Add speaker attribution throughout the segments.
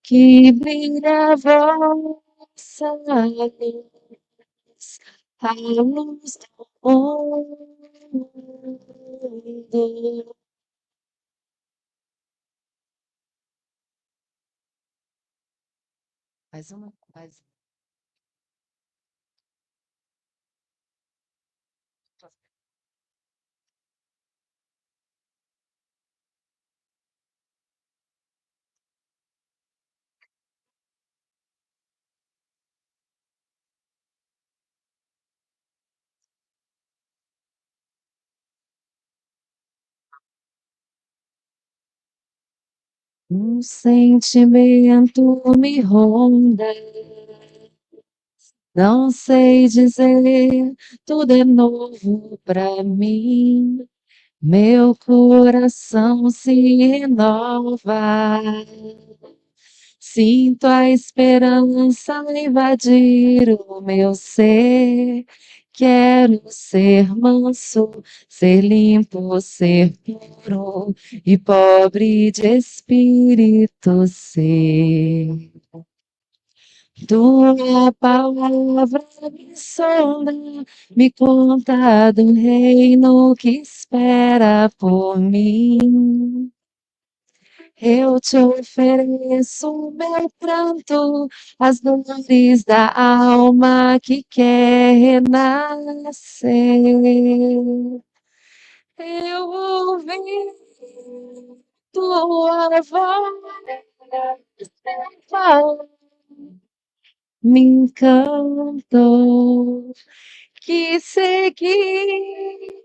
Speaker 1: que brilha a vossa luz, a luz do mundo. Mais uma, mais um sentimento me ronda, não sei dizer, tudo é novo pra mim. Meu coração se renova, sinto a esperança invadir o meu ser. Quero ser manso, ser limpo, ser puro e pobre de espírito ser. Tua palavra me sonda, me conta do reino que espera por mim. Eu te ofereço o meu pranto, as dores da alma que quer renascer. Eu ouvi tua voz falar, me encantou, que seguir,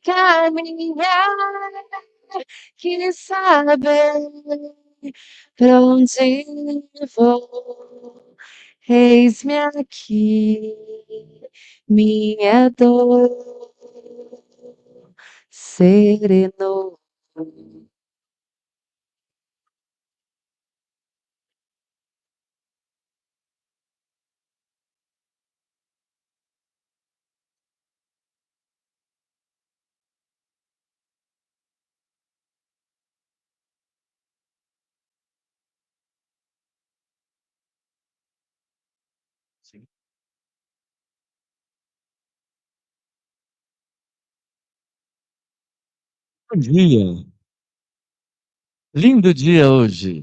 Speaker 1: caminhar, que saber pra onde vou. Eis-me aqui, minha dor serenou.
Speaker 2: Sim. Bom dia, lindo dia hoje.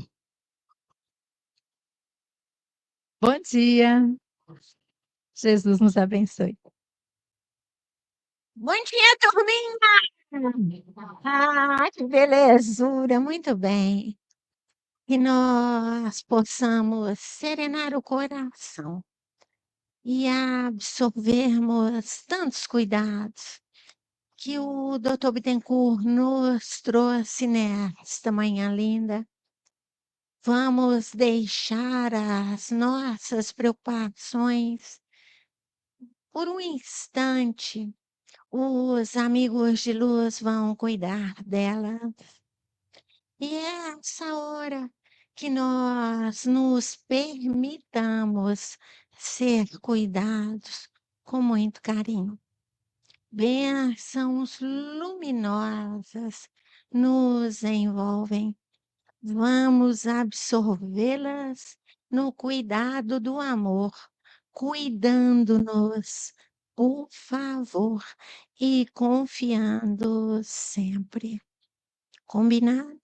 Speaker 3: Bom dia. Jesus nos abençoe. Bom dia, turminha! Ah, que belezura! Muito bem. Que nós possamos serenar o coração e absorvermos tantos cuidados que o Dr. Bittencourt nos trouxe nesta manhã linda. Vamos deixar as nossas preocupações por um instante. Os amigos de luz vão cuidar dela. E é essa hora que nós nos permitamos ser cuidados com muito carinho. Bênçãos luminosas nos envolvem. Vamos absorvê-las no cuidado do amor, cuidando-nos, por favor, e confiando sempre. Combinado?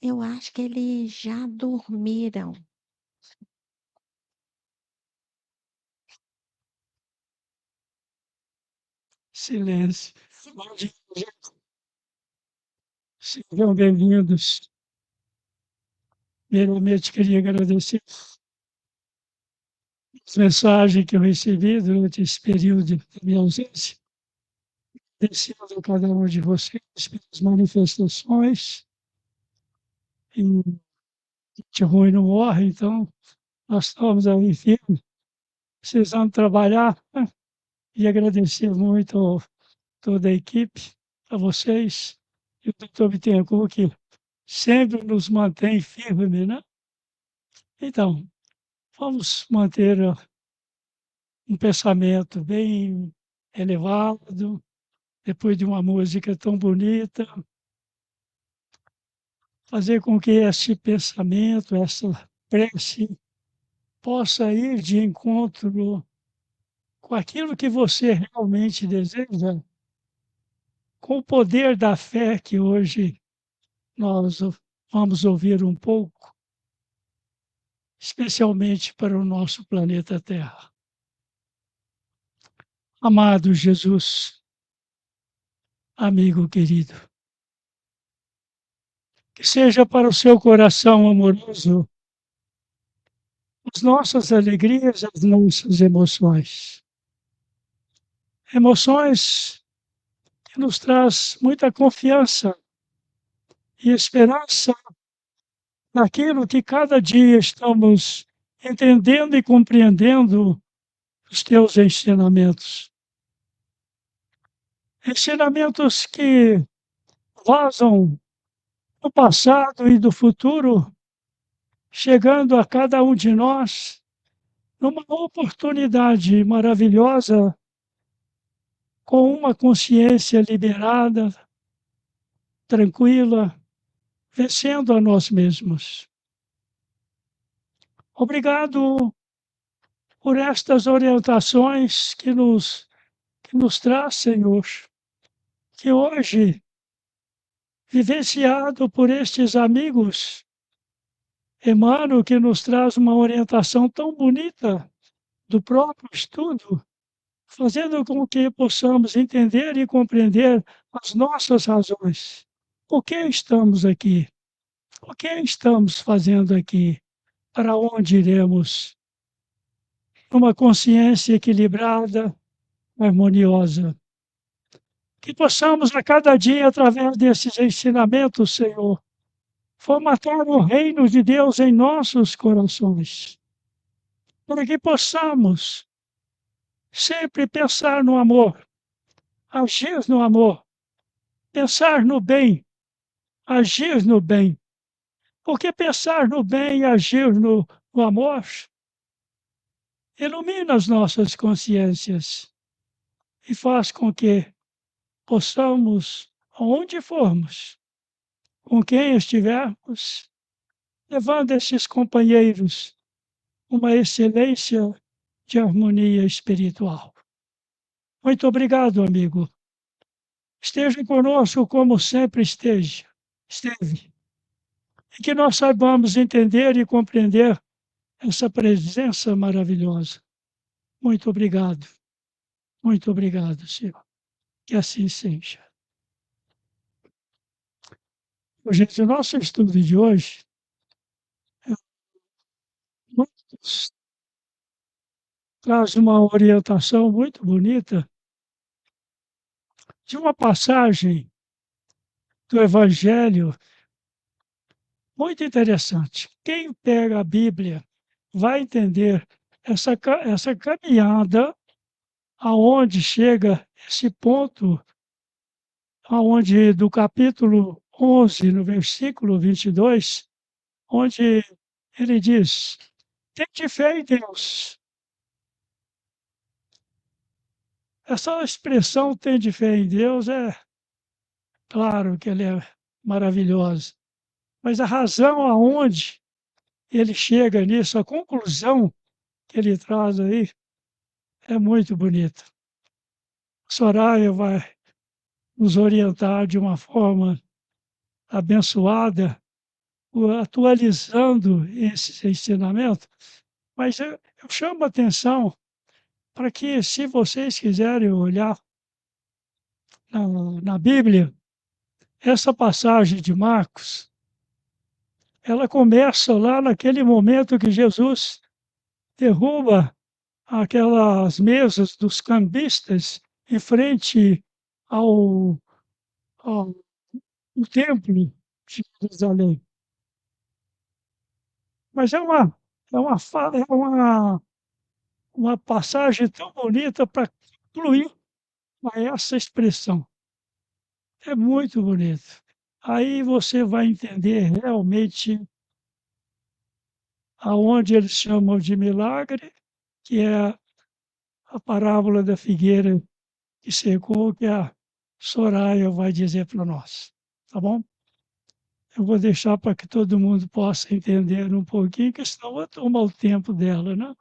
Speaker 3: Eu acho que eles já dormiram.
Speaker 2: Silêncio. Bom dia, gente. Sejam bem-vindos. Primeiramente, queria agradecer as mensagens que eu recebi durante esse período de minha ausência. Agradecendo a cada um de vocês pelas manifestações. E gente ruim não morre, então nós estamos aí firmes, precisando trabalhar, né? E agradecer muito toda a equipe, a vocês e o doutor Bittencourt, que sempre nos mantém firmes, né? Então, vamos manter um pensamento bem elevado, depois de uma música tão bonita. fazer com que este pensamento, essa prece, possa ir de encontro com aquilo que você realmente deseja, com o poder da fé que hoje nós vamos ouvir um pouco, especialmente para o nosso planeta Terra. Amado Jesus, amigo querido, que seja para o seu coração amoroso as nossas alegrias, as nossas emoções. Emoções que nos traz muita confiança e esperança naquilo que cada dia estamos entendendo e compreendendo os teus ensinamentos. Ensinamentos que vazam do passado e do futuro, chegando a cada um de nós numa oportunidade maravilhosa, com uma consciência liberada, tranquila, vencendo a nós mesmos. Obrigado por estas orientações que nos traz, Senhor, que hoje, vivenciado por estes amigos, Emmanuel, que nos traz uma orientação tão bonita do próprio estudo, fazendo com que possamos entender e compreender as nossas razões. Por que estamos aqui? O que estamos fazendo aqui? Para onde iremos? Uma consciência equilibrada, harmoniosa. Que possamos a cada dia, através desses ensinamentos, Senhor, formatar o reino de Deus em nossos corações. Para que possamos sempre pensar no amor, agir no amor, pensar no bem, agir no bem. Porque pensar no bem e agir no amor ilumina as nossas consciências e faz com que possamos, aonde formos, com quem estivermos, levando esses companheiros uma excelência de harmonia espiritual. Muito obrigado, amigo. Esteja conosco como sempre esteve. E que nós saibamos entender e compreender essa presença maravilhosa. Muito obrigado. Muito obrigado, Senhor. Que assim seja. Gente, o nosso estudo de hoje traz uma orientação muito bonita de uma passagem do Evangelho muito interessante. Quem pega a Bíblia vai entender essa caminhada aonde chega esse ponto, aonde do capítulo 11, no versículo 22, onde ele diz: tende fé em Deus. Essa expressão tende fé em Deus é claro que ele é maravilhosa, mas a razão aonde ele chega nisso, a conclusão que ele traz aí, é muito bonita. Soraya vai nos orientar de uma forma abençoada, atualizando esse ensinamento, mas eu chamo a atenção para que, se vocês quiserem olhar na Bíblia, essa passagem de Marcos, ela começa lá naquele momento que Jesus derruba aquelas mesas dos cambistas em frente ao templo de Jerusalém. Mas uma passagem tão bonita para concluir a essa expressão. É muito bonito. Aí você vai entender realmente aonde eles chamam de milagre, que é a parábola da figueira que secou, que a Soraya vai dizer para nós. Tá bom? Eu vou deixar para que todo mundo possa entender um pouquinho, que senão vou tomar o tempo dela, né?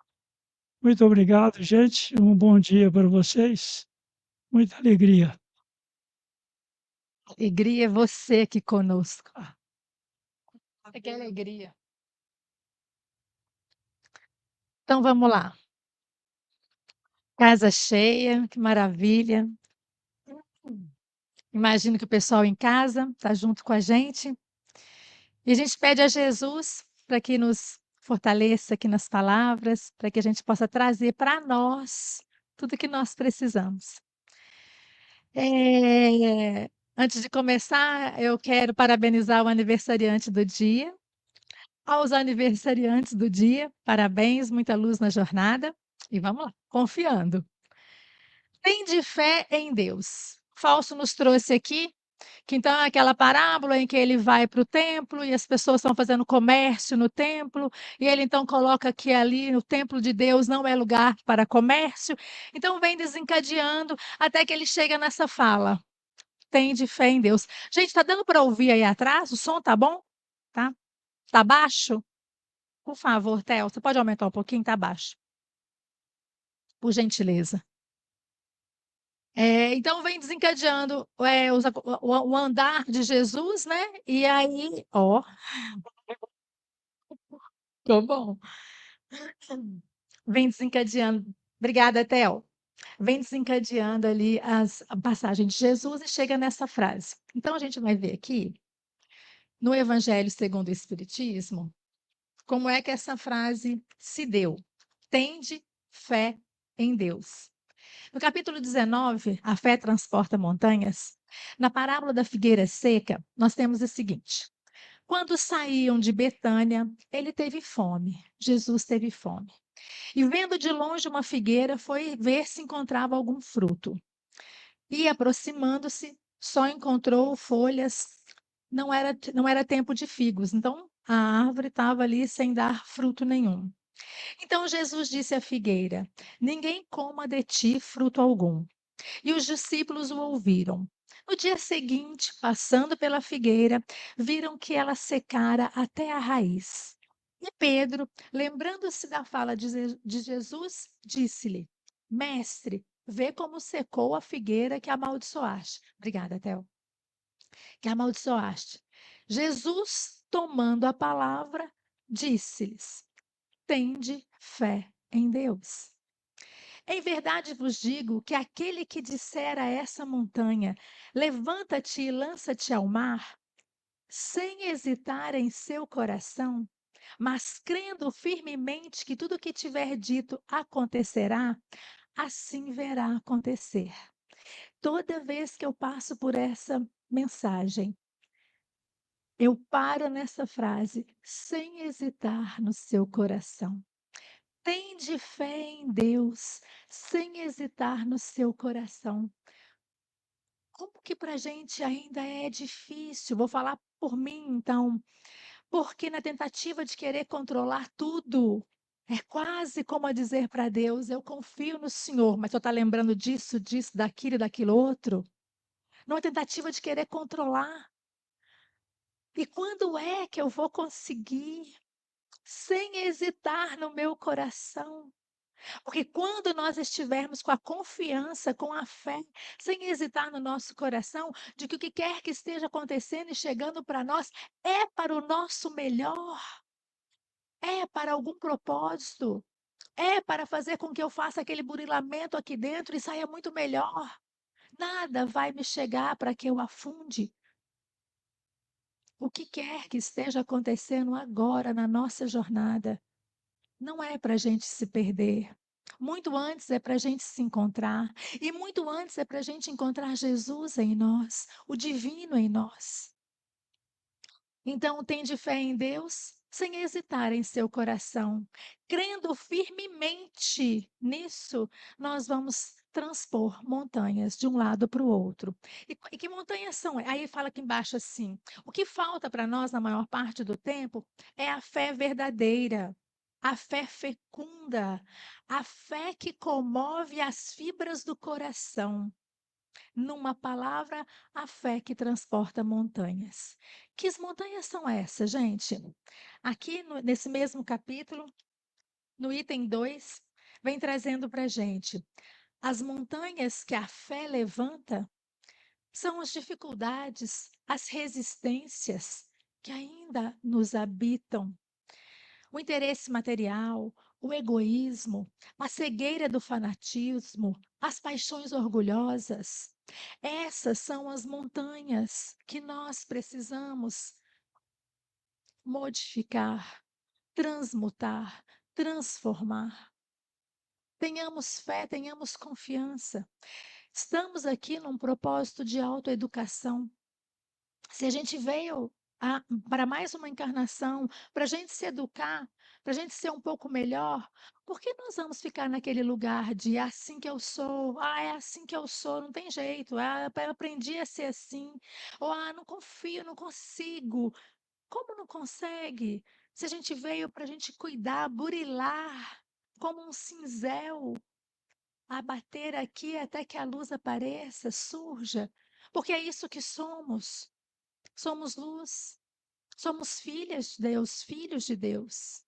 Speaker 2: Muito obrigado, gente. Um bom dia para vocês. Muita alegria.
Speaker 4: Alegria é você aqui conosco. Que alegria. Então vamos lá. Casa cheia, que maravilha. Imagino que o pessoal em casa está junto com a gente. E a gente pede a Jesus para que nos fortaleça aqui nas palavras, para que a gente possa trazer para nós tudo que nós precisamos. Antes de começar, eu quero parabenizar o aniversariante do dia. Aos aniversariantes do dia, parabéns, muita luz na jornada. E vamos lá, confiando. Tende fé em Deus. Falso nos trouxe aqui que então é aquela parábola em que ele vai para o templo e as pessoas estão fazendo comércio no templo, e ele então coloca que ali no templo de Deus não é lugar para comércio. Então vem desencadeando até que ele chega nessa fala. Tende fé em Deus. Gente, está dando para ouvir aí atrás? O som tá bom? Tá? Tá baixo? Por favor, Theo, você pode aumentar um pouquinho? Tá baixo. Por gentileza. Então vem desencadeando o andar de Jesus, né? E aí, ó, ficou bom. Vem desencadeando. Obrigada, Theo. Vem desencadeando ali a passagem de Jesus e chega nessa frase. Então a gente vai ver aqui, no Evangelho segundo o Espiritismo, como é que essa frase se deu. Tende fé em Deus. No capítulo 19, A Fé Transporta Montanhas, na parábola da figueira seca, nós temos o seguinte: quando saíam de Betânia, ele teve fome, Jesus teve fome. E vendo de longe uma figueira, foi ver se encontrava algum fruto. E aproximando-se, só encontrou folhas, não era tempo de figos, então a árvore estava ali sem dar fruto nenhum. Então Jesus disse à figueira: ninguém coma de ti fruto algum. E os discípulos o ouviram. No dia seguinte, passando pela figueira, viram que ela secara até a raiz. E Pedro, lembrando-se da fala de Jesus, disse-lhe: Mestre, vê como secou a figueira que amaldiçoaste. Obrigada, Theo. Que amaldiçoaste. Jesus, tomando a palavra, disse-lhes: Tende fé em Deus. Em verdade vos digo que aquele que disser a essa montanha: levanta-te e lança-te ao mar, sem hesitar em seu coração, mas crendo firmemente que tudo o que tiver dito acontecerá, assim verá acontecer. Toda vez que eu passo por essa mensagem, eu paro nessa frase, sem hesitar no seu coração. Tende fé em Deus, sem hesitar no seu coração. Como que para a gente ainda é difícil? Vou falar por mim, então, porque na tentativa de querer controlar tudo, é quase como a dizer para Deus: eu confio no Senhor, mas só está lembrando disso, daquilo e daquilo outro. Numa tentativa de querer controlar. E quando é que eu vou conseguir, sem hesitar no meu coração? Porque quando nós estivermos com a confiança, com a fé, sem hesitar no nosso coração, de que o que quer que esteja acontecendo e chegando para nós é para o nosso melhor, é para algum propósito, é para fazer com que eu faça aquele burilamento aqui dentro e saia muito melhor. Nada vai me chegar para que eu afunde. O que quer que esteja acontecendo agora na nossa jornada, não é para a gente se perder. Muito antes é para a gente se encontrar. E muito antes é para a gente encontrar Jesus em nós, o divino em nós. Então, tende fé em Deus sem hesitar em seu coração. Crendo firmemente nisso, nós vamos transpor montanhas de um lado para o outro. E que montanhas são? Aí fala aqui embaixo assim: o que falta para nós na maior parte do tempo é a fé verdadeira. A fé fecunda, a fé que comove as fibras do coração. Numa palavra, a fé que transporta montanhas. Que montanhas são essas, gente? Aqui nesse mesmo capítulo, no item 2, vem trazendo para a gente as montanhas que a fé levanta são as dificuldades, as resistências que ainda nos habitam. O interesse material, o egoísmo, a cegueira do fanatismo, as paixões orgulhosas. Essas são as montanhas que nós precisamos modificar, transmutar, transformar. Tenhamos fé, tenhamos confiança. Estamos aqui num propósito de autoeducação. Se a gente veio para mais uma encarnação, para a gente se educar, para a gente ser um pouco melhor, por que nós vamos ficar naquele lugar de é assim que eu sou, é assim que eu sou, não tem jeito, eu aprendi a ser assim, ou não confio, não consigo. Como não consegue? Se a gente veio para a gente cuidar, burilar, como um cinzel, a bater aqui até que a luz apareça, surja, porque é isso que somos. Somos luz, somos filhas de Deus, filhos de Deus.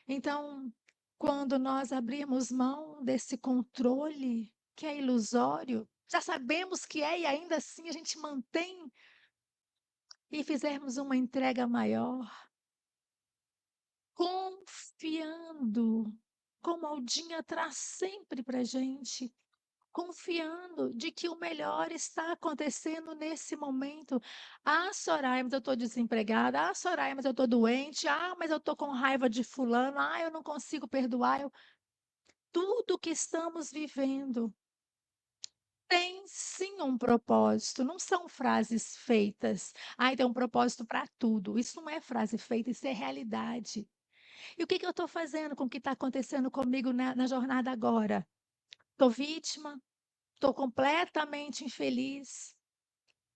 Speaker 4: Então, quando nós abrirmos mão desse controle que é ilusório, já sabemos que é e ainda assim a gente mantém e fizermos uma entrega maior, confiando, como Aldinha traz sempre para a gente, confiando de que o melhor está acontecendo nesse momento. Soraya, mas eu estou desempregada. Soraya, mas eu estou doente. Mas eu estou com raiva de fulano. Eu não consigo perdoar. Tudo que estamos vivendo tem sim um propósito, não são frases feitas. Tem um propósito para tudo. Isso não é frase feita, isso é realidade. E o que eu estou fazendo com o que está acontecendo comigo na jornada agora? Estou vítima, estou completamente infeliz.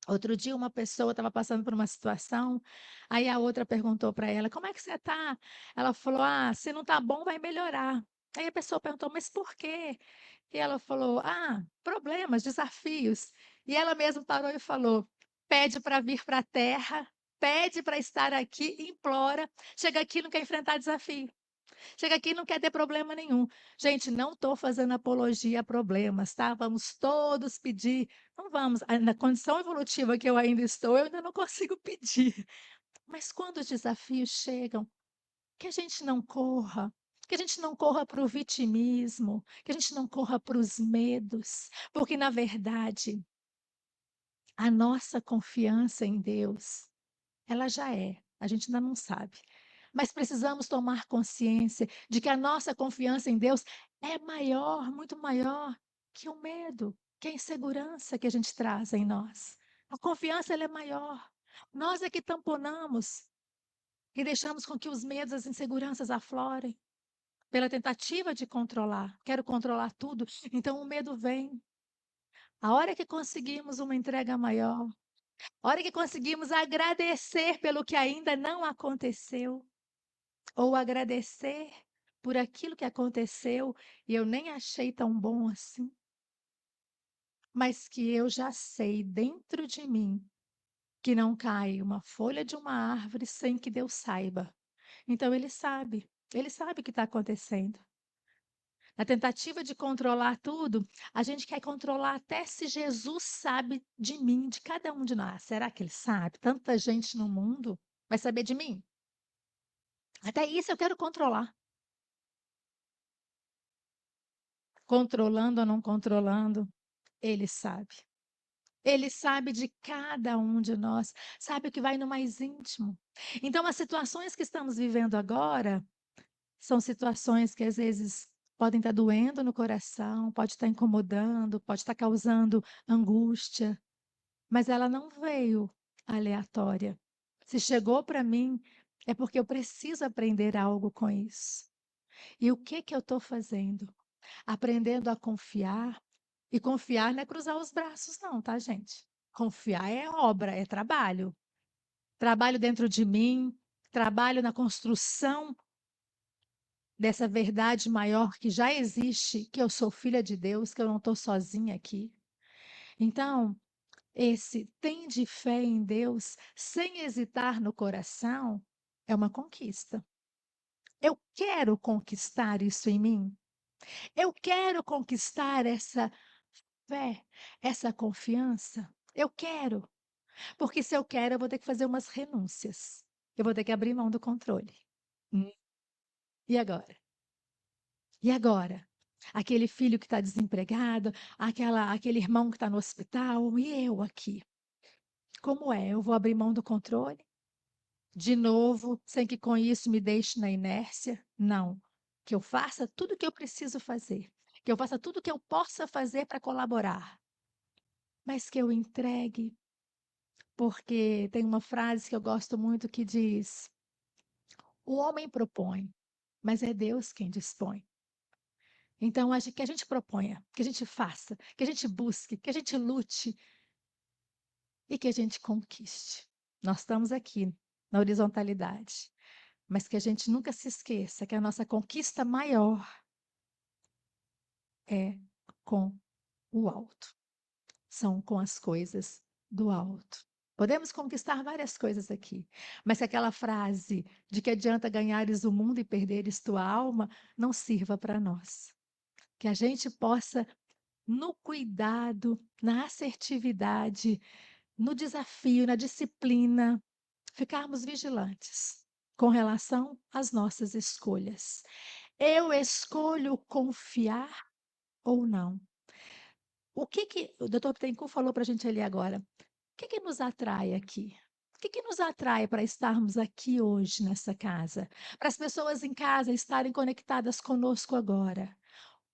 Speaker 4: Outro dia, uma pessoa estava passando por uma situação, aí a outra perguntou para ela: Como é que você está? Ela falou: se não está bom, vai melhorar. Aí a pessoa perguntou: Mas por quê? E ela falou: problemas, desafios. E ela mesma parou e falou: Pede para vir para a Terra, pede para estar aqui, implora. Chega aqui e não quer enfrentar desafio. Chega aqui e não quer ter problema nenhum. Gente, não estou fazendo apologia a problemas, tá? Vamos todos pedir. Não vamos. Na condição evolutiva que eu ainda estou, eu ainda não consigo pedir. Mas quando os desafios chegam, que a gente não corra. Que a gente não corra para o vitimismo, que a gente não corra para os medos, porque, na verdade, a nossa confiança em Deus, ela já é, a gente ainda não sabe. Mas precisamos tomar consciência de que a nossa confiança em Deus é maior, muito maior que o medo, que a insegurança que a gente traz em nós. A confiança ela é maior. Nós é que tamponamos e deixamos com que os medos, as inseguranças aflorem pela tentativa de controlar. Quero controlar tudo, então o medo vem. A hora que conseguimos uma entrega maior, a hora que conseguimos agradecer pelo que ainda não aconteceu, ou agradecer por aquilo que aconteceu e eu nem achei tão bom assim, mas que eu já sei dentro de mim que não cai uma folha de uma árvore sem que Deus saiba. Então ele sabe o que está acontecendo. Na tentativa de controlar tudo, a gente quer controlar até se Jesus sabe de mim, de cada um de nós. Será que ele sabe? Tanta gente no mundo vai saber de mim? Até isso eu quero controlar. Controlando ou não controlando, ele sabe. Ele sabe de cada um de nós, sabe o que vai no mais íntimo. Então, as situações que estamos vivendo agora são situações que às vezes podem estar doendo no coração, pode estar incomodando, pode estar causando angústia, mas ela não veio aleatória. Se chegou para mim, é porque eu preciso aprender algo com isso. E o que eu estou fazendo? Aprendendo a confiar. E confiar não é cruzar os braços, não, tá, gente? Confiar é obra, é trabalho. Trabalho dentro de mim, trabalho na construção dessa verdade maior que já existe, que eu sou filha de Deus, que eu não estou sozinha aqui. Então, esse tende fé em Deus sem hesitar no coração é uma conquista. Eu quero conquistar isso em mim. Eu quero conquistar essa fé, essa confiança. Eu quero. Porque se eu quero, eu vou ter que fazer umas renúncias. Eu vou ter que abrir mão do controle. Hum, E agora? E agora? Aquele filho que está desempregado, aquele irmão que está no hospital, e eu aqui? Como é? Eu vou abrir mão do controle? De novo, sem que com isso me deixe na inércia? Não. Que eu faça tudo o que eu preciso fazer. Que eu faça tudo o que eu possa fazer para colaborar. Mas que eu entregue. Porque tem uma frase que eu gosto muito que diz: o homem propõe, mas é Deus quem dispõe. Então, que a gente proponha, que a gente faça, que a gente busque, que a gente lute e que a gente conquiste. Nós estamos aqui na horizontalidade, mas que a gente nunca se esqueça que a nossa conquista maior é com o alto, são com as coisas do alto. Podemos conquistar várias coisas aqui, mas se aquela frase de que adianta ganhares o mundo e perderes tua alma não sirva para nós. Que a gente possa, no cuidado, na assertividade, no desafio, na disciplina, ficarmos vigilantes com relação às nossas escolhas. Eu escolho confiar ou não? O que o doutor Bittencourt falou para a gente ali agora? O que nos atrai aqui? O que nos atrai para estarmos aqui hoje nessa casa? Para as pessoas em casa estarem conectadas conosco agora?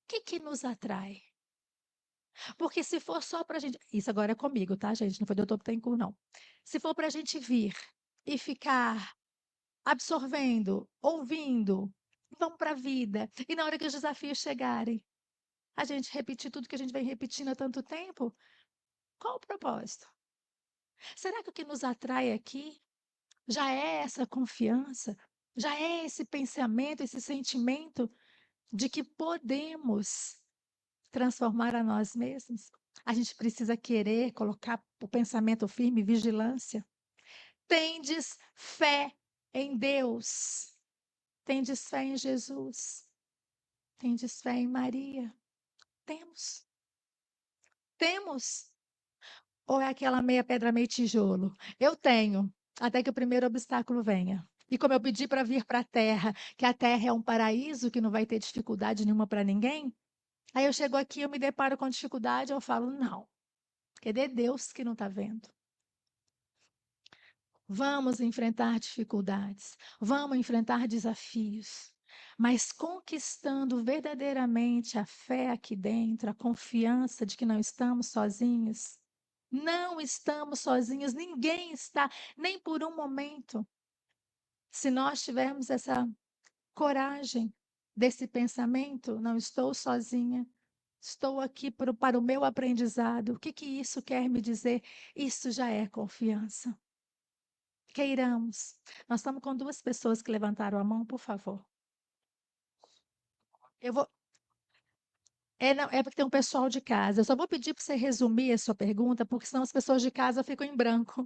Speaker 4: O que nos atrai? Porque se for só para a gente. Isso agora é comigo, tá, gente? Não foi doutor Bittencourt, não. Se for para a gente vir e ficar absorvendo, ouvindo, vamos para a vida. E na hora que os desafios chegarem, a gente repetir tudo que a gente vem repetindo há tanto tempo, qual o propósito? Será que o que nos atrai aqui já é essa confiança? Já é esse pensamento, esse sentimento de que podemos transformar a nós mesmos? A gente precisa querer colocar o pensamento firme, vigilância. Tendes fé em Deus. Tendes fé em Jesus. Tendes fé em Maria. Temos. Temos. Ou é aquela meia pedra, meio tijolo? Eu tenho, até que o primeiro obstáculo venha. E como eu pedi para vir para a terra, que a terra é um paraíso que não vai ter dificuldade nenhuma para ninguém, aí eu chego aqui, eu me deparo com dificuldade, eu falo, não, cadê Deus que não está vendo? Vamos enfrentar dificuldades, vamos enfrentar desafios, mas conquistando verdadeiramente a fé aqui dentro, a confiança de que não estamos sozinhos. Não estamos sozinhos, ninguém está, nem por um momento. Se nós tivermos essa coragem desse pensamento, não estou sozinha, estou aqui para o meu aprendizado. O que isso quer me dizer? Isso já é confiança. Queiramos. Nós estamos com duas pessoas que levantaram a mão, por favor. Eu vou. Não, é porque tem um pessoal de casa. Eu só vou pedir para você resumir a sua pergunta, porque senão as pessoas de casa ficam em branco.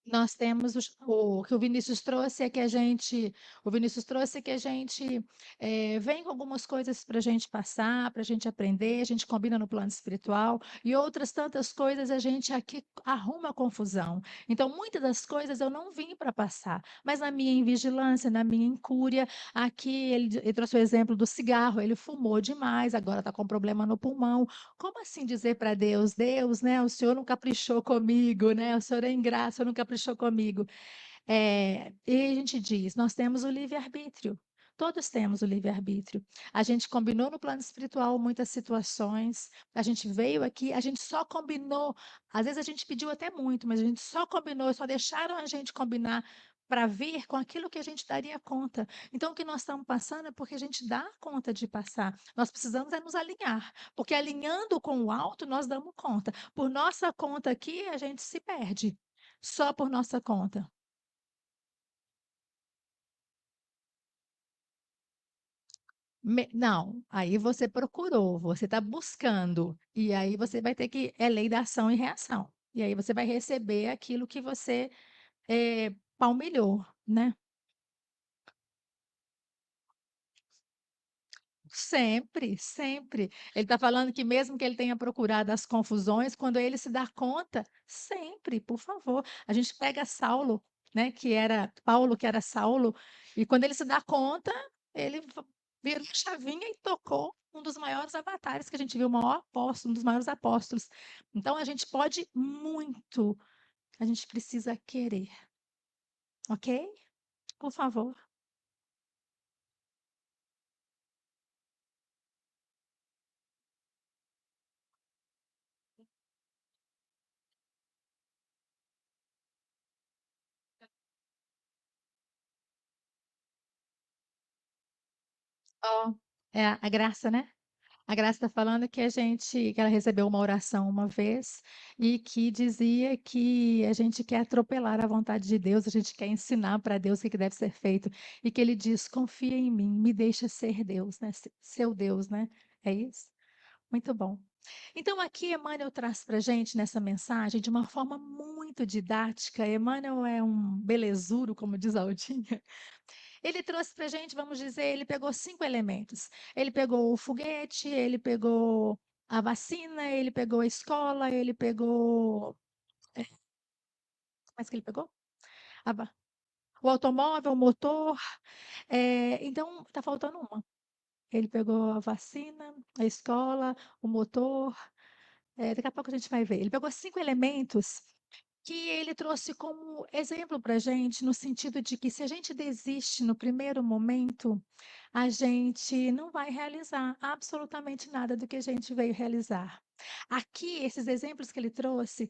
Speaker 4: Nós temos o que o Vinícius trouxe é que a gente, vem com algumas coisas para a gente passar, para a gente aprender, a gente combina no plano espiritual e outras tantas coisas a gente aqui arruma confusão. Então, muitas das coisas eu não vim para passar, mas na minha invigilância, na minha incúria, aqui ele trouxe o exemplo do cigarro, ele fumou demais, agora está com problema no pulmão. Como assim dizer para Deus, Deus, né, o Senhor não caprichou comigo, né? O Senhor é ingrato, o Senhor não caprichou comigo. E a gente diz, nós temos o livre-arbítrio. Todos temos o livre-arbítrio. A gente combinou no plano espiritual muitas situações, a gente veio aqui, a gente só combinou. Às vezes a gente pediu até muito, mas a gente só combinou, só deixaram a gente combinar para vir com aquilo que a gente daria conta. Então, o que nós estamos passando é porque a gente dá conta de passar. Nós precisamos é nos alinhar, porque alinhando com o alto, nós damos conta. Por nossa conta aqui, a gente se perde. Só por nossa conta. Não, aí você procurou, você está buscando, e aí você vai ter que, é lei da ação e reação, e aí você vai receber aquilo que você palmilhou, né? Sempre, sempre. Ele está falando que mesmo que ele tenha procurado as confusões, quando ele se dá conta, sempre, por favor. A gente pega Saulo, né, que era Paulo, que era Saulo, e quando ele se dá conta, ele virou a chavinha e tocou um dos maiores avatares que a gente viu, o maior apóstolo, um dos maiores apóstolos. Então a gente pode muito, a gente precisa querer, ok? Por favor. Ó, é a graça, né? A Graça está falando que ela recebeu uma oração uma vez e que dizia que a gente quer atropelar a vontade de Deus, a gente quer ensinar para Deus o que deve ser feito, e que ele diz: confia em mim, me deixa ser Deus, né? Seu Deus, né? É isso? Muito bom. Então, aqui Emmanuel traz para a gente nessa mensagem de uma forma muito didática. Emmanuel é um belezuro, como diz a Aldinha. Ele trouxe para a gente, vamos dizer, ele pegou 5 elementos. Ele pegou o foguete, ele pegou a vacina, ele pegou a escola, ele pegou. Mais que ele pegou? A o automóvel, o motor. Então, está faltando uma. Ele pegou a vacina, a escola, o motor. Daqui a pouco a gente vai ver. Ele pegou 5 elementos que ele trouxe como exemplo para a gente, no sentido de que se a gente desiste no primeiro momento, a gente não vai realizar absolutamente nada do que a gente veio realizar. Aqui, esses exemplos que ele trouxe,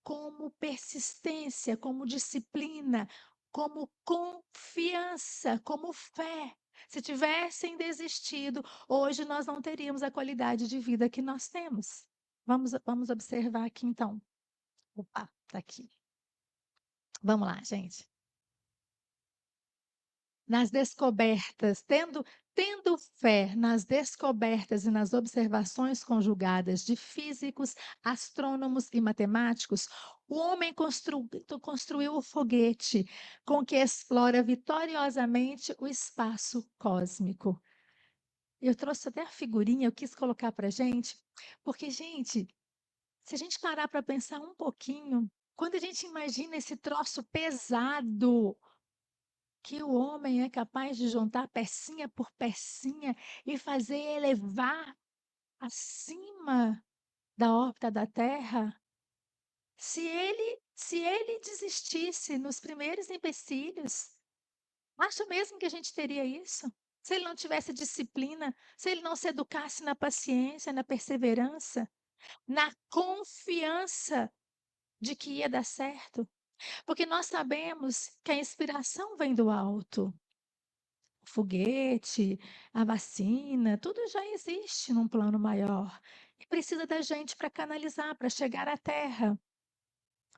Speaker 4: como persistência, como disciplina, como confiança, como fé. Se tivessem desistido, hoje nós não teríamos a qualidade de vida que nós temos. Vamos observar aqui então. Opa, tá aqui. Vamos lá, gente. Nas descobertas, tendo fé nas descobertas e nas observações conjugadas de físicos, astrônomos e matemáticos, o homem construiu o foguete com que explora vitoriosamente o espaço cósmico. Eu trouxe até a figurinha, eu quis colocar para gente, porque, gente, se a gente parar para pensar um pouquinho, quando a gente imagina esse troço pesado, que o homem é capaz de juntar pecinha por pecinha e fazer elevar acima da órbita da Terra, se ele desistisse nos primeiros empecilhos, acho mesmo que a gente teria isso? Se ele não tivesse disciplina, se ele não se educasse na paciência, na perseverança, na confiança de que ia dar certo, porque nós sabemos que a inspiração vem do alto. O foguete, a vacina, tudo já existe num plano maior. E precisa da gente para canalizar, para chegar à Terra.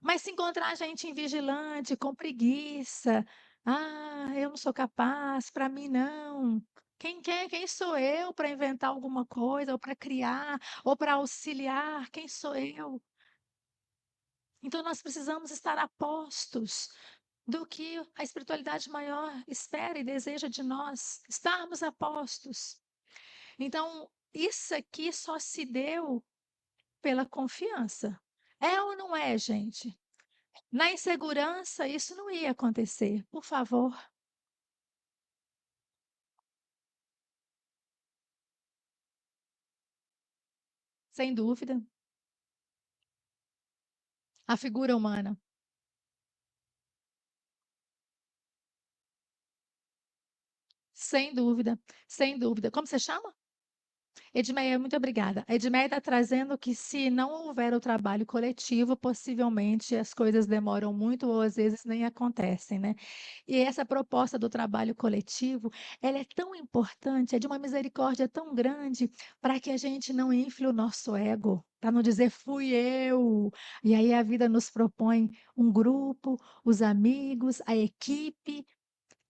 Speaker 4: Mas se encontrar gente invigilante, com preguiça, eu não sou capaz, para mim não. Quem sou eu para inventar alguma coisa, ou para criar, ou para auxiliar? Quem sou eu? Então, nós precisamos estar a postos do que a espiritualidade maior espera e deseja de nós, estarmos a postos. Então, isso aqui só se deu pela confiança. É ou não é, gente? Na insegurança, isso não ia acontecer. Por favor, sem dúvida. A figura humana. Sem dúvida, sem dúvida. Como você chama? Edmeia, muito obrigada. A Edmeia está trazendo que se não houver o trabalho coletivo, possivelmente as coisas demoram muito ou às vezes nem acontecem, né? E essa proposta do trabalho coletivo, ela é tão importante, é de uma misericórdia tão grande para que a gente não infle o nosso ego, para não dizer fui eu. E aí a vida nos propõe um grupo, os amigos, a equipe,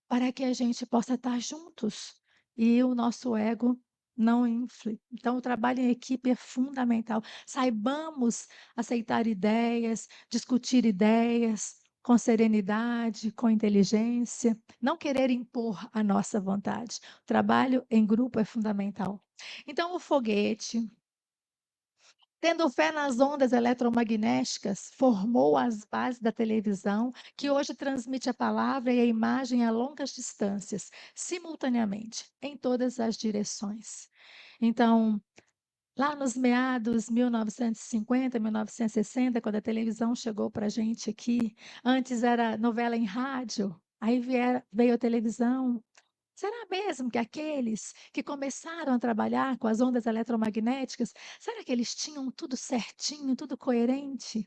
Speaker 4: para que a gente possa estar juntos e o nosso ego não infle. Então, o trabalho em equipe é fundamental. Saibamos aceitar ideias, discutir ideias com serenidade, com inteligência, não querer impor a nossa vontade. O trabalho em grupo é fundamental. Então, o foguete, tendo fé nas ondas eletromagnéticas, formou as bases da televisão, que hoje transmite a palavra e a imagem a longas distâncias, simultaneamente, em todas as direções. Então, lá nos meados 1950, 1960, quando a televisão chegou para a gente aqui, antes era novela em rádio, aí veio a televisão. Será mesmo que aqueles que começaram a trabalhar com as ondas eletromagnéticas, será que eles tinham tudo certinho, tudo coerente?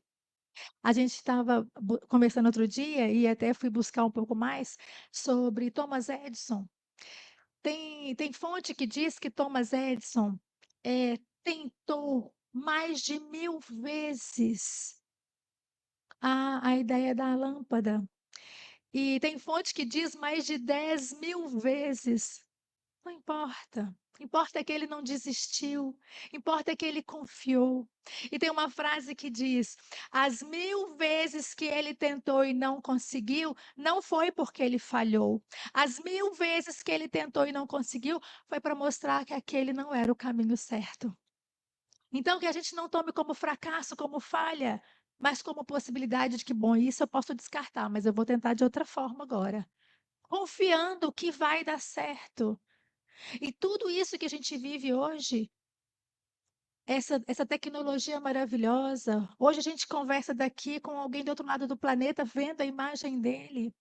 Speaker 4: A gente estava conversando outro dia e até fui buscar um pouco mais sobre Thomas Edison. Tem fonte que diz que Thomas Edison tentou mais de 1000 vezes a ideia da lâmpada. E tem fonte que diz mais de 10.000 vezes. Não importa. Importa que ele não desistiu, importa que ele confiou. E tem uma frase que diz: as 1000 vezes que ele tentou e não conseguiu, não foi porque ele falhou. As 1000 vezes que ele tentou e não conseguiu, foi para mostrar que aquele não era o caminho certo. Então, que a gente não tome como fracasso, como falha, mas como possibilidade de que, bom, isso eu posso descartar, mas eu vou tentar de outra forma agora. Confiando que vai dar certo. E tudo isso que a gente vive hoje, essa tecnologia maravilhosa, hoje a gente conversa daqui com alguém do outro lado do planeta, vendo a imagem dele.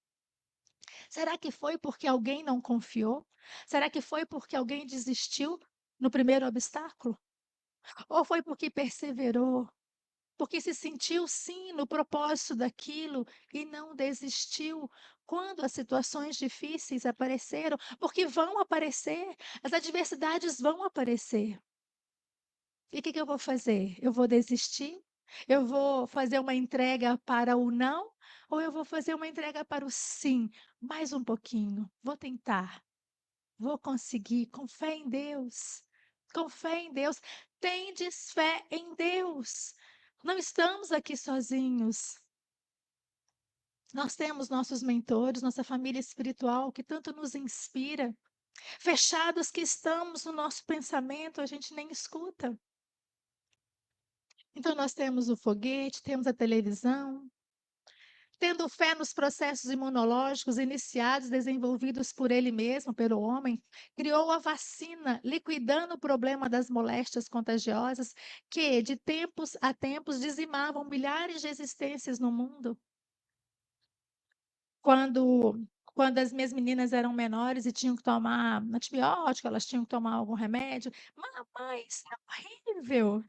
Speaker 4: Será que foi porque alguém não confiou? Será que foi porque alguém desistiu no primeiro obstáculo? Ou foi porque perseverou? Porque se sentiu sim no propósito daquilo e não desistiu quando as situações difíceis apareceram, porque vão aparecer, as adversidades vão aparecer. E o que que eu vou fazer? Eu vou desistir? Eu vou fazer uma entrega para o não? Ou eu vou fazer uma entrega para o sim? Mais um pouquinho. Vou tentar. Vou conseguir. Com fé em Deus. Com fé em Deus. Tendes fé em Deus. Não estamos aqui sozinhos. Nós temos nossos mentores, nossa família espiritual que tanto nos inspira. Fechados que estamos no nosso pensamento, a gente nem escuta. Então, nós temos o foguete, temos a televisão, tendo fé nos processos imunológicos iniciados, desenvolvidos por ele mesmo, pelo homem, criou a vacina, liquidando o problema das moléstias contagiosas que, de tempos a tempos, dizimavam milhares de existências no mundo. Quando as minhas meninas eram menores e tinham que tomar antibiótico, elas tinham que tomar algum remédio. Mamãe, isso é horrível.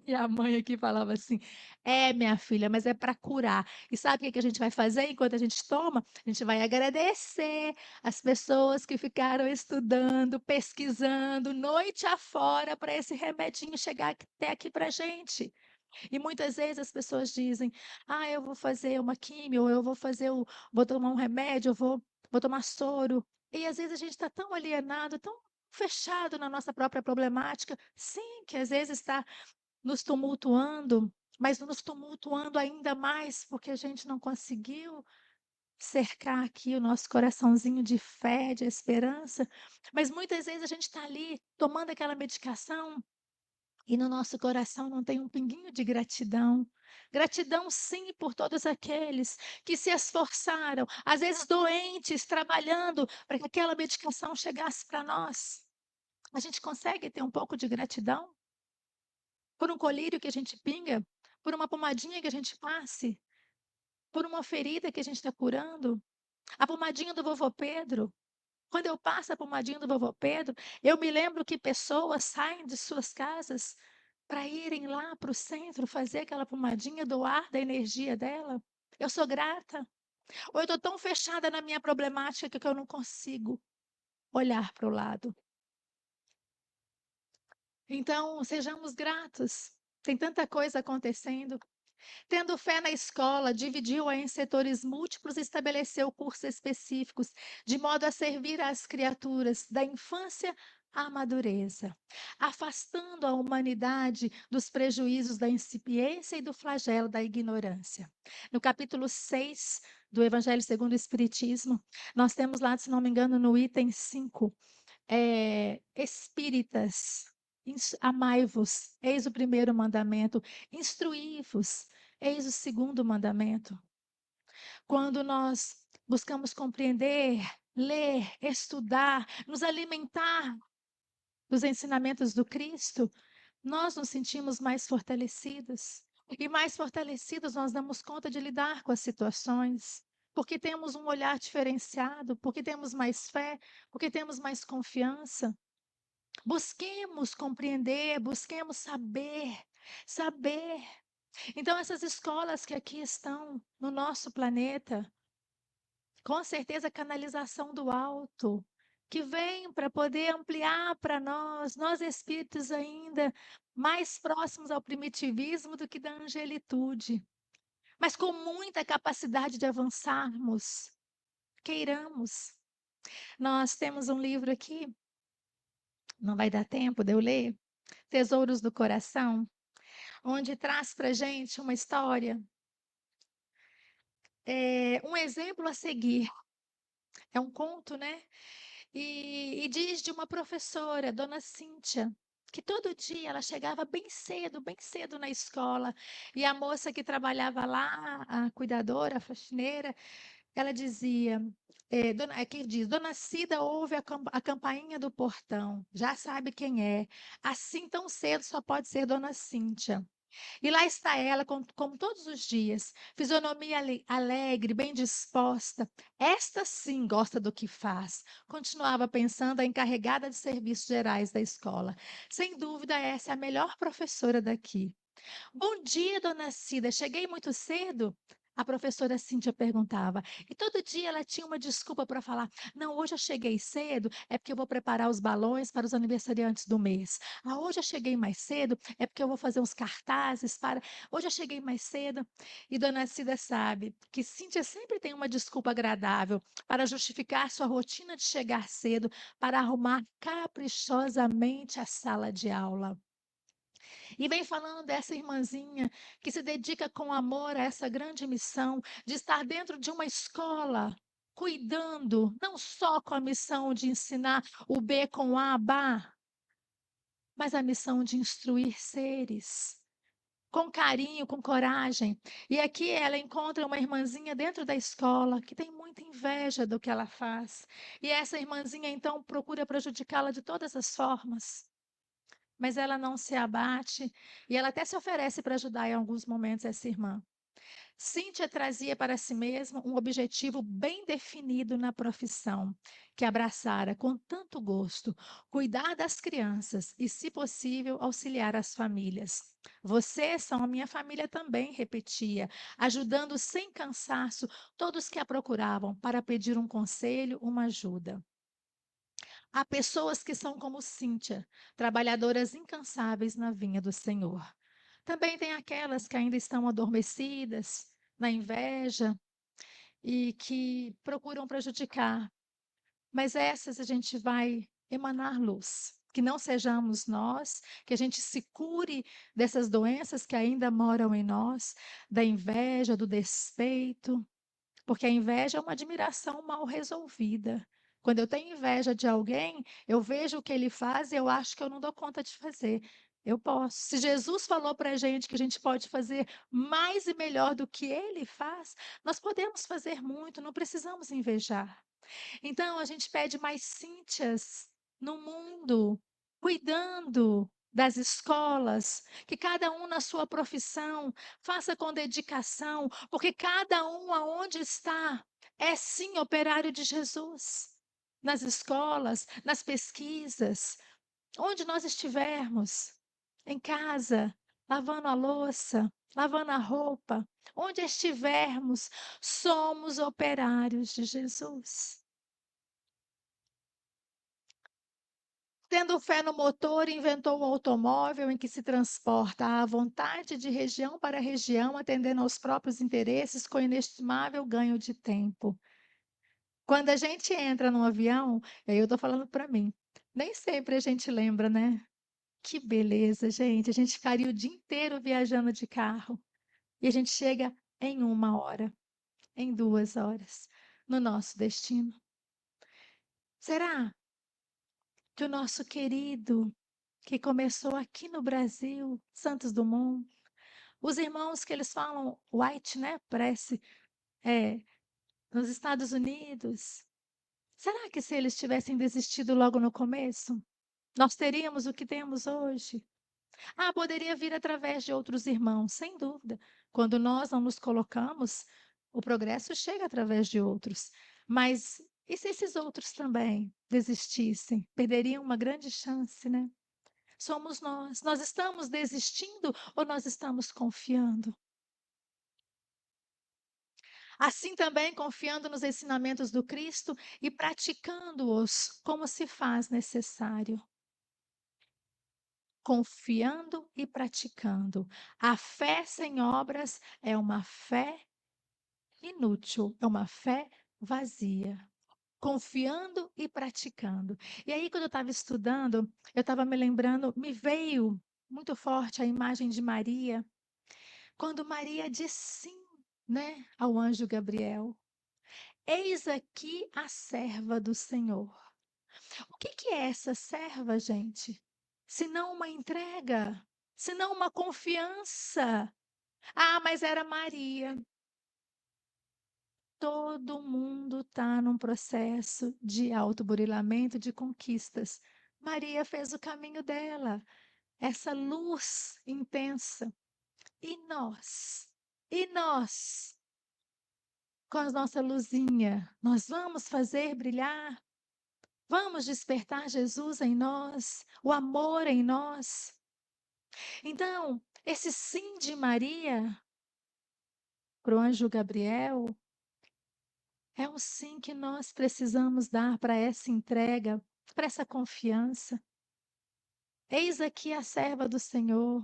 Speaker 4: E a mãe aqui falava assim: é, minha filha, mas é para curar. E sabe o que que a gente vai fazer enquanto a gente toma? A gente vai agradecer as pessoas que ficaram estudando, pesquisando, noite afora, para esse remedinho chegar até aqui para a gente. E muitas vezes as pessoas dizem: ah, eu vou fazer uma químio, ou eu vou tomar um remédio, vou tomar soro. E às vezes a gente está tão alienado, tão fechado na nossa própria problemática. Sim, que às vezes está nos tumultuando, mas nos tumultuando ainda mais porque a gente não conseguiu cercar aqui o nosso coraçãozinho de fé, de esperança. Mas muitas vezes a gente está ali tomando aquela medicação e no nosso coração não tem um pinguinho de gratidão. Gratidão, sim, por todos aqueles que se esforçaram, às vezes doentes, trabalhando para que aquela medicação chegasse para nós. A gente consegue ter um pouco de gratidão por um colírio que a gente pinga, por uma pomadinha que a gente passe, por uma ferida que a gente está curando, a pomadinha do vovô Pedro. Quando eu passo a pomadinha do vovô Pedro, eu me lembro que pessoas saem de suas casas para irem lá para o centro fazer aquela pomadinha, doar da energia dela. Eu sou grata. Ou eu estou tão fechada na minha problemática que eu não consigo olhar para o lado. Então, sejamos gratos. Tem tanta coisa acontecendo. Tendo fé na escola, dividiu-a em setores múltiplos e estabeleceu cursos específicos, de modo a servir às criaturas da infância à madureza, afastando a humanidade dos prejuízos da incipiência e do flagelo da ignorância. No capítulo 6 do Evangelho segundo o Espiritismo, nós temos lá, se não me engano, no item 5, espíritas, amai-vos, eis o primeiro mandamento, instruí-vos, eis o segundo mandamento. Quando nós buscamos compreender, ler, estudar, nos alimentar dos ensinamentos do Cristo, nós nos sentimos mais fortalecidos. E mais fortalecidos nós damos conta de lidar com as situações, porque temos um olhar diferenciado, porque temos mais fé, porque temos mais confiança. Busquemos compreender, busquemos saber. Então, essas escolas que aqui estão no nosso planeta, com certeza, canalização do alto, que vem para poder ampliar para nós espíritos ainda mais próximos ao primitivismo do que da angelitude, mas com muita capacidade de avançarmos, queiramos. Nós temos um livro aqui, não vai dar tempo de eu ler, Tesouros do Coração, onde traz para a gente uma história, um exemplo a seguir. É um conto, né? E diz de uma professora, Dona Cíntia, que todo dia ela chegava bem cedo na escola, e a moça que trabalhava lá, a cuidadora, a faxineira, ela dizia, que diz, Dona Cida ouve a campainha do portão, já sabe quem é, assim tão cedo só pode ser Dona Cíntia. E lá está ela, como todos os dias, fisionomia alegre, bem disposta. Esta sim gosta do que faz. Continuava pensando a encarregada de serviços gerais da escola. Sem dúvida, essa é a melhor professora daqui. Bom dia, dona Cida. Cheguei muito cedo? A professora Cíntia perguntava. E todo dia ela tinha uma desculpa para falar. Não, hoje eu cheguei cedo, é porque eu vou preparar os balões para os aniversariantes do mês. Ah, hoje eu cheguei mais cedo, é porque eu vou fazer uns cartazes para. Hoje eu cheguei mais cedo. E dona Cida sabe que Cíntia sempre tem uma desculpa agradável para justificar sua rotina de chegar cedo, para arrumar caprichosamente a sala de aula. E vem falando dessa irmãzinha que se dedica com amor a essa grande missão de estar dentro de uma escola, cuidando, não só com a missão de ensinar o B com A, Bá, mas a missão de instruir seres. Com carinho, com coragem. E aqui ela encontra uma irmãzinha dentro da escola que tem muita inveja do que ela faz. E essa irmãzinha então procura prejudicá-la de todas as formas. Mas ela não se abate e ela até se oferece para ajudar em alguns momentos essa irmã. Cíntia trazia para si mesma um objetivo bem definido na profissão, que abraçara com tanto gosto cuidar das crianças e, se possível, auxiliar as famílias. Vocês são a minha família também, repetia, ajudando sem cansaço todos que a procuravam para pedir um conselho, uma ajuda. Há pessoas que são como Cíntia, trabalhadoras incansáveis na vinha do Senhor. Também tem aquelas que ainda estão adormecidas na inveja e que procuram prejudicar. Mas essas a gente vai emanar luz. Que não sejamos nós, que a gente se cure dessas doenças que ainda moram em nós, da inveja, do despeito, porque a inveja é uma admiração mal resolvida. Quando eu tenho inveja de alguém, eu vejo o que ele faz e eu acho que eu não dou conta de fazer. Eu posso. Se Jesus falou para a gente que a gente pode fazer mais e melhor do que ele faz, nós podemos fazer muito, não precisamos invejar. Então, a gente pede mais Cíntias no mundo, cuidando das escolas, que cada um na sua profissão faça com dedicação, porque cada um aonde está é sim operário de Jesus. nas escolas, nas pesquisas, onde nós estivermos, em casa, lavando a louça, lavando a roupa, onde estivermos, somos operários de Jesus. Tendo fé no motor, inventou um automóvel em que se transporta à vontade de região para região, atendendo aos próprios interesses, com inestimável ganho de tempo. Quando a gente entra num avião, e aí eu estou falando para mim, nem sempre a gente lembra, né? Que beleza, gente. A gente ficaria o dia inteiro viajando de carro e a gente chega em 1 hora, em 2 horas, no nosso destino. Será que o nosso querido, que começou aqui no Brasil, Santos Dumont, os irmãos que eles falam white, né? Parece, nos Estados Unidos. Será que se eles tivessem desistido logo no começo, nós teríamos o que temos hoje? Ah, poderia vir através de outros irmãos, sem dúvida. Quando nós não nos colocamos, o progresso chega através de outros. Mas e se esses outros também desistissem? Perderiam uma grande chance, né? Somos nós. Nós estamos desistindo ou nós estamos confiando? Assim também confiando nos ensinamentos do Cristo e praticando-os como se faz necessário. Confiando e praticando. A fé sem obras é uma fé inútil, é uma fé vazia. Confiando e praticando. E aí, quando eu estava estudando, eu estava me lembrando, me veio muito forte a imagem de Maria, quando Maria disse sim, né, ao anjo Gabriel. Eis aqui a serva do Senhor. O que é essa serva, gente? Se não uma entrega, se não uma confiança. Ah, mas era Maria. Todo mundo está num processo de autoburilamento, de conquistas. Maria fez o caminho dela, essa luz intensa. E nós? E nós? Com a nossa luzinha, nós vamos fazer brilhar? Vamos despertar Jesus em nós, o amor em nós? Então, esse sim de Maria para o anjo Gabriel é um sim que nós precisamos dar para essa entrega, para essa confiança. Eis aqui a serva do Senhor.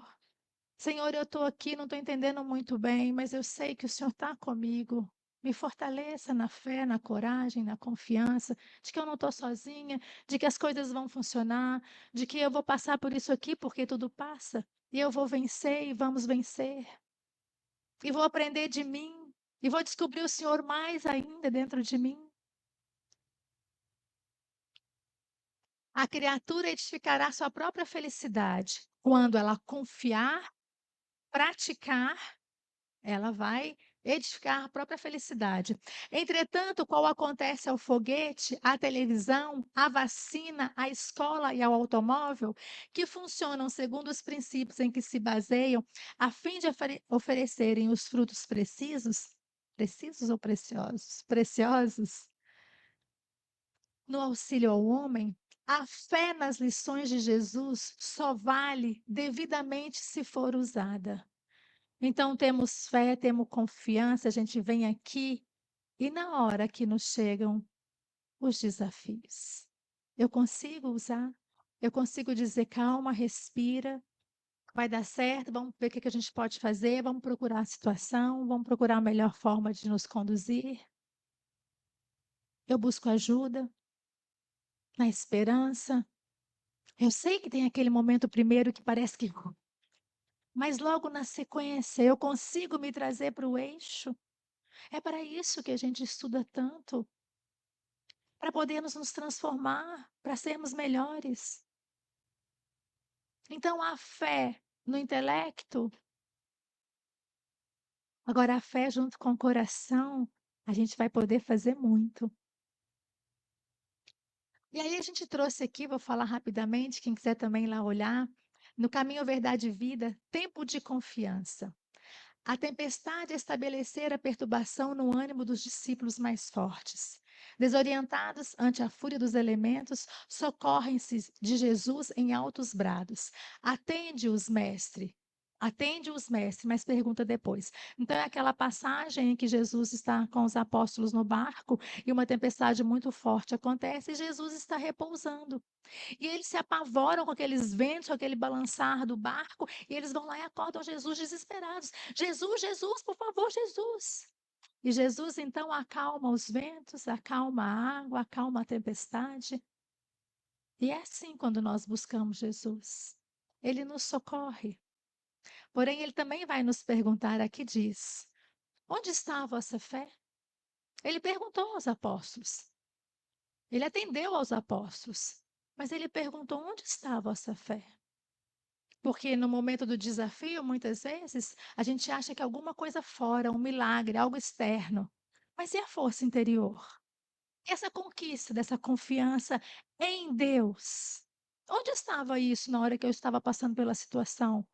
Speaker 4: Senhor, eu estou aqui, não estou entendendo muito bem, mas eu sei que o Senhor está comigo. Me fortaleça na fé, na coragem, na confiança, de que eu não estou sozinha, de que as coisas vão funcionar, de que eu vou passar por isso aqui porque tudo passa, e eu vou vencer e vamos vencer. E vou aprender de mim, e vou descobrir o Senhor mais ainda dentro de mim. A criatura edificará sua própria felicidade. Quando ela confiar, praticar, ela vai edificar a própria felicidade. Entretanto, qual acontece ao foguete, à televisão, à vacina, à escola e ao automóvel, que funcionam segundo os princípios em que se baseiam, a fim de oferecerem os frutos precisos, precisos ou preciosos? Preciosos, no auxílio ao homem, a fé nas lições de Jesus só vale devidamente se for usada. Então, temos fé, temos confiança, a gente vem aqui e na hora que nos chegam os desafios, eu consigo usar, eu consigo dizer calma, respira, vai dar certo, vamos ver o que a gente pode fazer, vamos procurar a situação, vamos procurar a melhor forma de nos conduzir. Eu busco ajuda na esperança. Eu sei que tem aquele momento primeiro que parece que. Mas logo na sequência eu consigo me trazer para o eixo. É para isso que a gente estuda tanto, para podermos nos transformar, para sermos melhores. Então a fé no intelecto, agora a fé junto com o coração, a gente vai poder fazer muito. E aí a gente trouxe aqui, vou falar rapidamente, quem quiser também ir lá olhar, no Caminho, Verdade e Vida, tempo de confiança. A tempestade estabelecera perturbação no ânimo dos discípulos mais fortes. Desorientados ante a fúria dos elementos, socorrem-se de Jesus em altos brados. Atende-os, mestre. Atende-os, mestre, mas pergunta depois. Então, é aquela passagem em que Jesus está com os apóstolos no barco e uma tempestade muito forte acontece e Jesus está repousando. E eles se apavoram com aqueles ventos, com aquele balançar do barco, e eles vão lá e acordam Jesus desesperados. Jesus, Jesus, por favor, Jesus. E Jesus então acalma os ventos, acalma a água, acalma a tempestade. E é assim quando nós buscamos Jesus. Ele nos socorre. Porém, ele também vai nos perguntar aqui diz: onde está a vossa fé? Ele perguntou aos apóstolos. Ele atendeu aos apóstolos, mas ele perguntou: onde está a vossa fé? Porque no momento do desafio, muitas vezes, a gente acha que alguma coisa fora, um milagre, algo externo. Mas e a força interior? Essa conquista dessa confiança em Deus. Onde estava isso na hora que eu estava passando pela situação?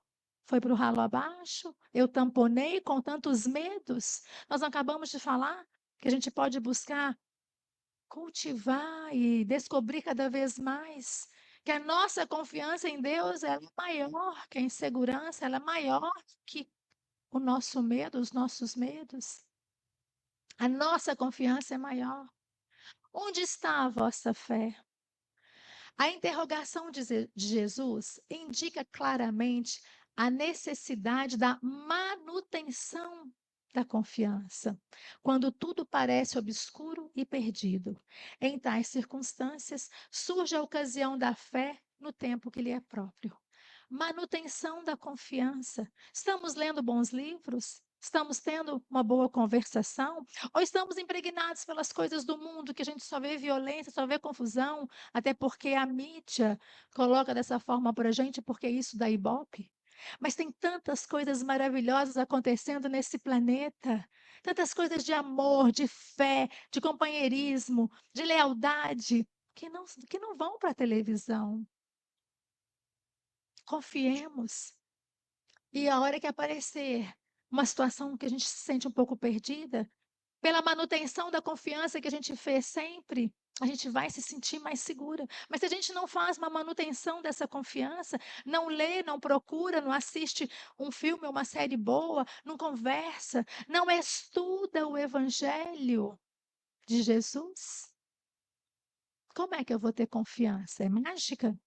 Speaker 4: Foi para o ralo abaixo? Eu tamponei com tantos medos? Nós acabamos de falar que a gente pode buscar cultivar e descobrir cada vez mais que a nossa confiança em Deus ela é maior que a insegurança, ela é maior que o nosso medo, os nossos medos. A nossa confiança é maior. Onde está a vossa fé? A interrogação de Jesus indica claramente a necessidade da manutenção da confiança, quando tudo parece obscuro e perdido. Em tais circunstâncias, surge a ocasião da fé no tempo que lhe é próprio. Manutenção da confiança. Estamos lendo bons livros? Estamos tendo uma boa conversação? Ou estamos impregnados pelas coisas do mundo, que a gente só vê violência, só vê confusão, até porque a mídia coloca dessa forma para a gente, porque isso dá ibope? Mas tem tantas coisas maravilhosas acontecendo nesse planeta, tantas coisas de amor, de fé, de companheirismo, de lealdade, que não vão para a televisão. Confiemos. E a hora que aparecer uma situação que a gente se sente um pouco perdida, pela manutenção da confiança que a gente fez sempre, a gente vai se sentir mais segura. Mas se a gente não faz uma manutenção dessa confiança, não lê, não procura, não assiste um filme, uma série boa, não conversa, não estuda o evangelho de Jesus, como é que eu vou ter confiança? É mágica?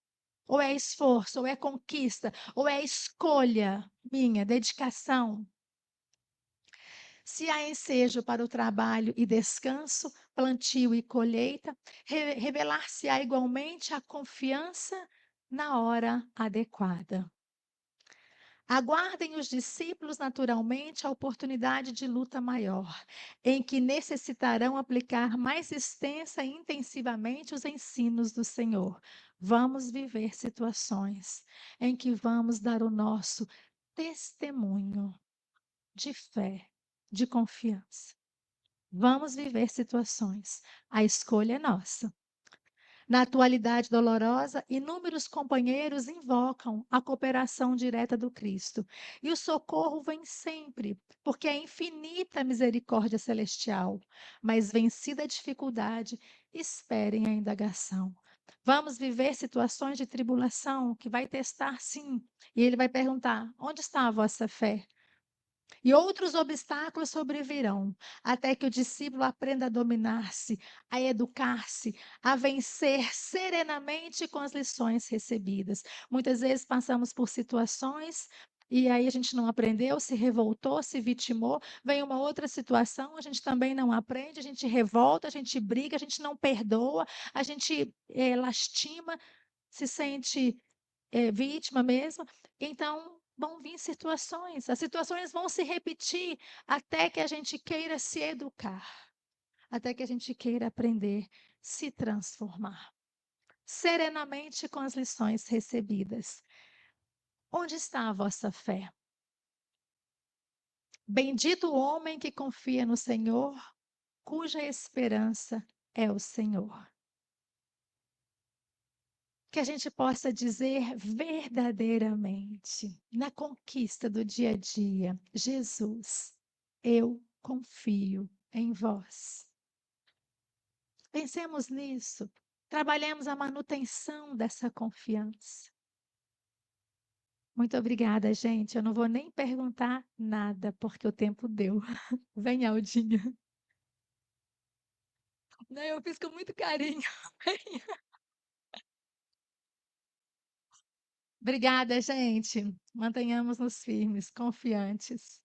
Speaker 4: Ou é esforço, ou é conquista, ou é escolha minha, dedicação? Se há ensejo para o trabalho e descanso, plantio e colheita, revelar-se-á igualmente a confiança na hora adequada. Aguardem os discípulos naturalmente a oportunidade de luta maior, em que necessitarão aplicar mais extensa e intensivamente os ensinos do Senhor. Vamos viver situações em que vamos dar o nosso testemunho de fé, de confiança. Vamos viver situações. A escolha é nossa. Na atualidade dolorosa, inúmeros companheiros invocam a cooperação direta do Cristo. E o socorro vem sempre, porque é infinita a misericórdia celestial. Mas vencida a dificuldade, esperem a indagação. Vamos viver situações de tribulação que vai testar, sim. E ele vai perguntar: onde está a vossa fé? E outros obstáculos sobrevirão, até que o discípulo aprenda a dominar-se, a educar-se, a vencer serenamente com as lições recebidas. Muitas vezes passamos por situações e aí a gente não aprendeu, se revoltou, se vitimou, vem uma outra situação, a gente também não aprende, a gente revolta, a gente briga, a gente não perdoa, a gente lastima, se sente vítima mesmo. Então, vão vir situações, as situações vão se repetir até que a gente queira se educar, até que a gente queira aprender, se transformar. Serenamente com as lições recebidas. Onde está a vossa fé? Bendito o homem que confia no Senhor, cuja esperança é o Senhor. Que a gente possa dizer verdadeiramente, na conquista do dia a dia: Jesus, eu confio em vós. Pensemos nisso. Trabalhemos a manutenção dessa confiança. Muito obrigada, gente. Eu não vou nem perguntar nada, porque o tempo deu. Vem, Aldinha. Não, eu fiz com muito carinho. Obrigada, gente. Mantenhamos-nos firmes, confiantes.